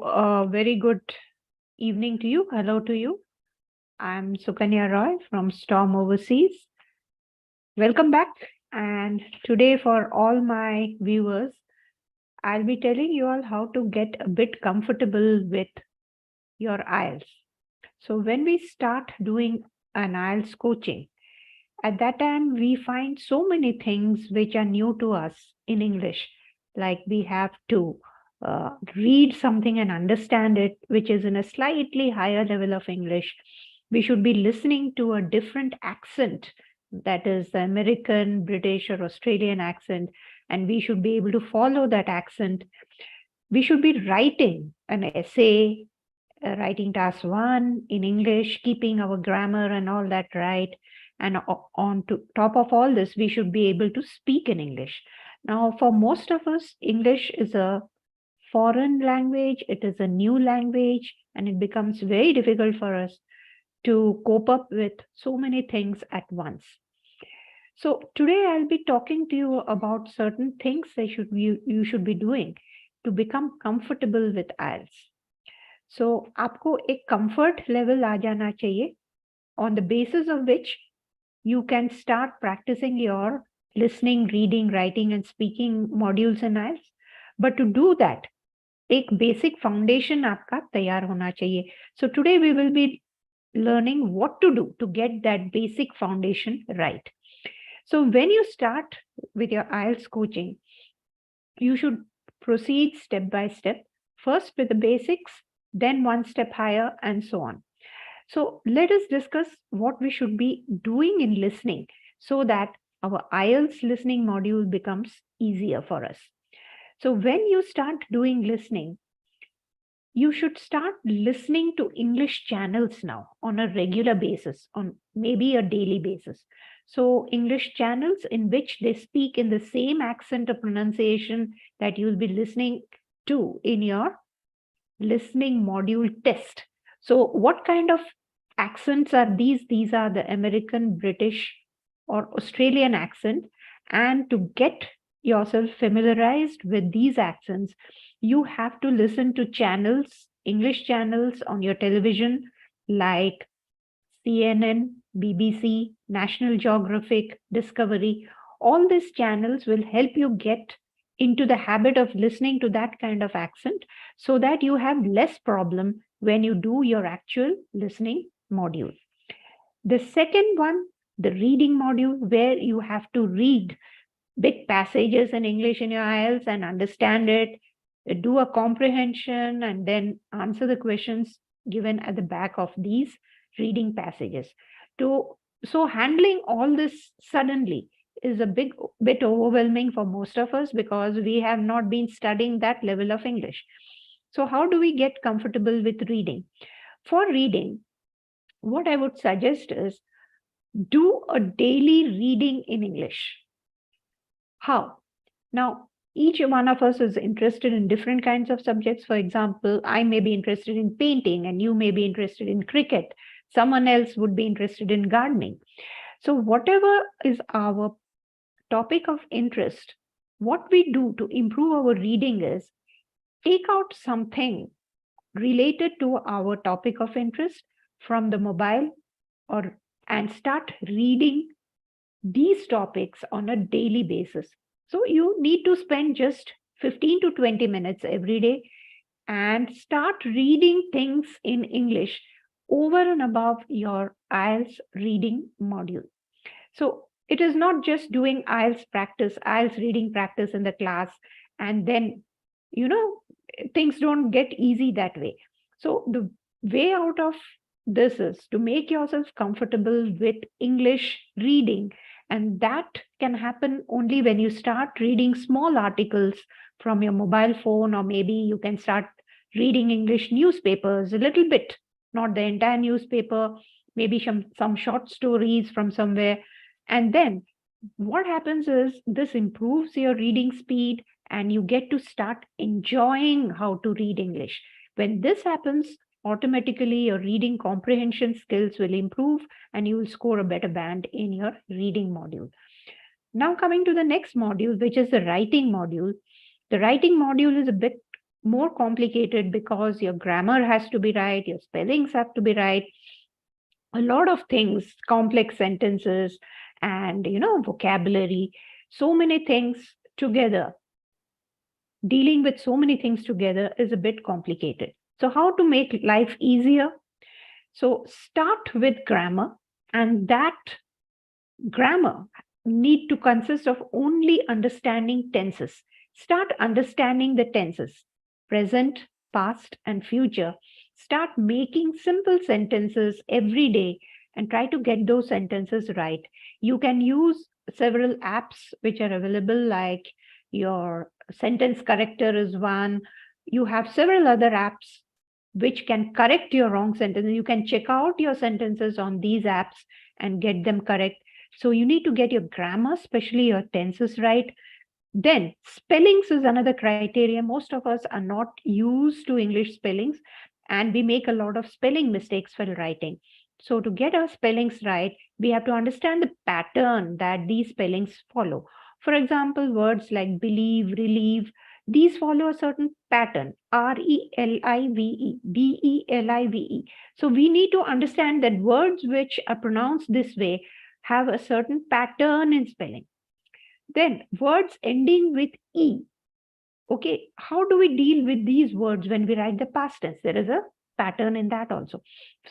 Very good evening to you. Hello to you. I'm Sukanya Roy from Storm Overseas. Welcome back. And today, for all my viewers, I'll be telling you all how to get a bit comfortable with your IELTS. So, when we start doing an IELTS coaching, at that time, we find so many things which are new to us in English, like we have to read something and understand it, which is in a slightly higher level of English. We should be listening to a different accent, that is the American, British, or Australian accent, and we should be able to follow that accent. We should be writing an essay, writing task 1 in English, keeping our grammar and all that right. And on top of all this, we should be able to speak in English. Now, for most of us, English is a foreign language. It is a new language, and it becomes very difficult for us to cope up with so many things at once. So today I'll be talking to you about certain things that you should be doing to become comfortable with IELTS. So आपको एक comfort level आ जाना चाहिए, on the basis of which you can start practicing your listening, reading, writing, and speaking modules in IELTS. But to do that, एक basic foundation आपका तैयार होना चाहिए. So today we will be learning what to do to get that basic foundation right. So when you start with your IELTS coaching, you should proceed step by step, first with the basics, then one step higher, and so on. So let us discuss what we should be doing in listening so that our IELTS listening module becomes easier for us. So when you start doing listening, you should start listening to English channels now on a regular basis, on maybe a daily basis. So English channels in which they speak in the same accent or pronunciation that you'll be listening to in your listening module test. So what kind of accents are these? These are the American, British, or Australian accent. And to get yourself familiarized with these accents, you have to listen to channels, English channels on your television, like CNN, BBC, National Geographic, Discovery. All these channels will help you get into the habit of listening to that kind of accent so that you have less problem when you do your actual listening module. The second one, the reading module, where you have to read big passages in English in your IELTS and understand it, do a comprehension, and then answer the questions given at the back of these reading passages. So handling all this suddenly is a bit overwhelming for most of us because we have not been studying that level of English. So how do we get comfortable with reading? For reading, what I would suggest is do a daily reading in English. How? Now, each one of us is interested in different kinds of subjects. For example, I may be interested in painting and you may be interested in cricket. Someone else would be interested in gardening. So whatever is our topic of interest, what we do to improve our reading is take out something related to our topic of interest from the mobile and start reading these topics on a daily basis. So you need to spend just 15 to 20 minutes every day and start reading things in English over and above your IELTS reading module. So it is not just doing IELTS practice, IELTS reading practice in the class, and then, things don't get easy that way. So the way out of this is to make yourself comfortable with English reading. And that can happen only when you start reading small articles from your mobile phone, or maybe you can start reading English newspapers a little bit, not the entire newspaper, maybe some short stories from somewhere. And then what happens is this improves your reading speed and you get to start enjoying how to read English. When this happens, automatically your reading comprehension skills will improve and you will score a better band in your reading module. Now coming to the next module, which is the writing module. The writing module is a bit more complicated because your grammar has to be right, your spellings have to be right, a lot of things, complex sentences and, vocabulary, so many things together. Dealing with so many things together is a bit complicated. So how to make life easier? So start with grammar, and that grammar need to consist of only understanding tenses. Start understanding the tenses, present, past, and future. Start making simple sentences every day and try to get those sentences right. You can use several apps which are available, like your sentence corrector is one. You have several other apps which can correct your wrong sentences. You can check out your sentences on these apps and get them correct. So you need to get your grammar, especially your tenses, right. Then spellings is another criteria. Most of us are not used to English spellings, and we make a lot of spelling mistakes while writing. So to get our spellings right, we have to understand the pattern that these spellings follow. For example, words like believe, relieve, these follow a certain pattern, R-E-L-I-V-E, B-E-L-I-V-E. So we need to understand that words which are pronounced this way have a certain pattern in spelling. Then words ending with E. Okay, how do we deal with these words when we write the past tense? There is a pattern in that also.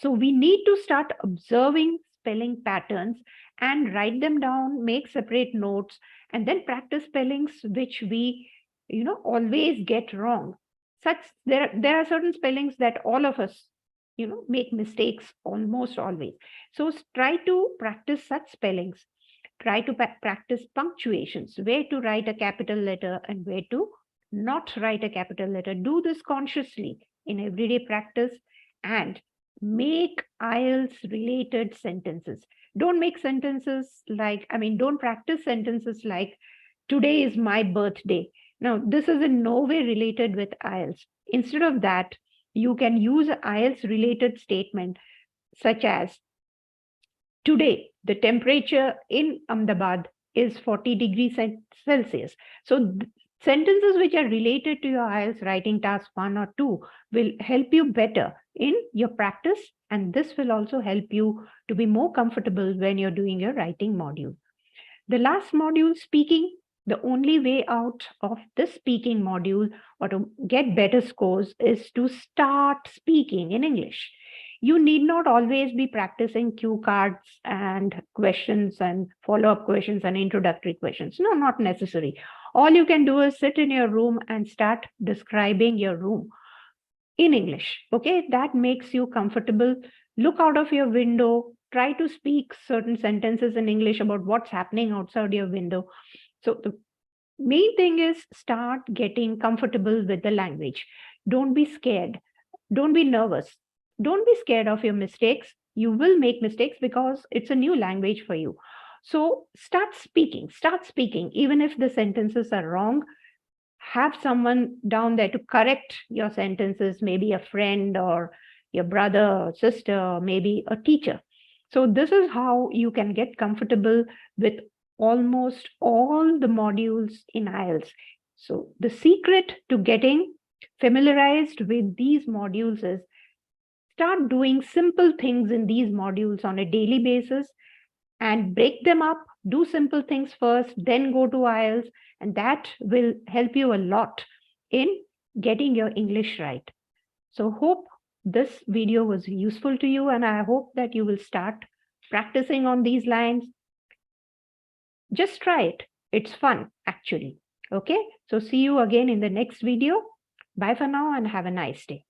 So we need to start observing spelling patterns and write them down, make separate notes, and then practice spellings which we, always get wrong. There are certain spellings that all of us, make mistakes almost always. So try to practice such spellings. Try to practice punctuations, where to write a capital letter and where to not write a capital letter. Do this consciously in everyday practice and make IELTS related sentences. Don't make sentences like, don't practice sentences like, today is my birthday. Now, this is in no way related with IELTS. Instead of that, you can use an IELTS related statement such as, today, the temperature in Ahmedabad is 40 degrees Celsius. So sentences which are related to your IELTS writing task 1 or 2 will help you better in your practice, and this will also help you to be more comfortable when you're doing your writing module. The last module, speaking, the only way out of this speaking module or to get better scores is to start speaking in English. You need not always be practicing cue cards and questions and follow-up questions and introductory questions. No, not necessary. All you can do is sit in your room and start describing your room in English. Okay, that makes you comfortable. Look out of your window, try to speak certain sentences in English about what's happening outside your window. So the main thing is start getting comfortable with the language. Don't be scared. Don't be nervous. Don't be scared of your mistakes. You will make mistakes because it's a new language for you. So start speaking, even if the sentences are wrong. Have someone down there to correct your sentences, maybe a friend or your brother or sister, maybe a teacher. So this is how you can get comfortable with almost all the modules in IELTS. So the secret to getting familiarized with these modules is start doing simple things in these modules on a daily basis and break them up. Do simple things first, then go to IELTS, and that will help you a lot in getting your English right. So hope this video was useful to you, and I hope that you will start practicing on these lines. Just try it. It's fun, actually. Okay, so see you again in the next video. Bye for now and have a nice day.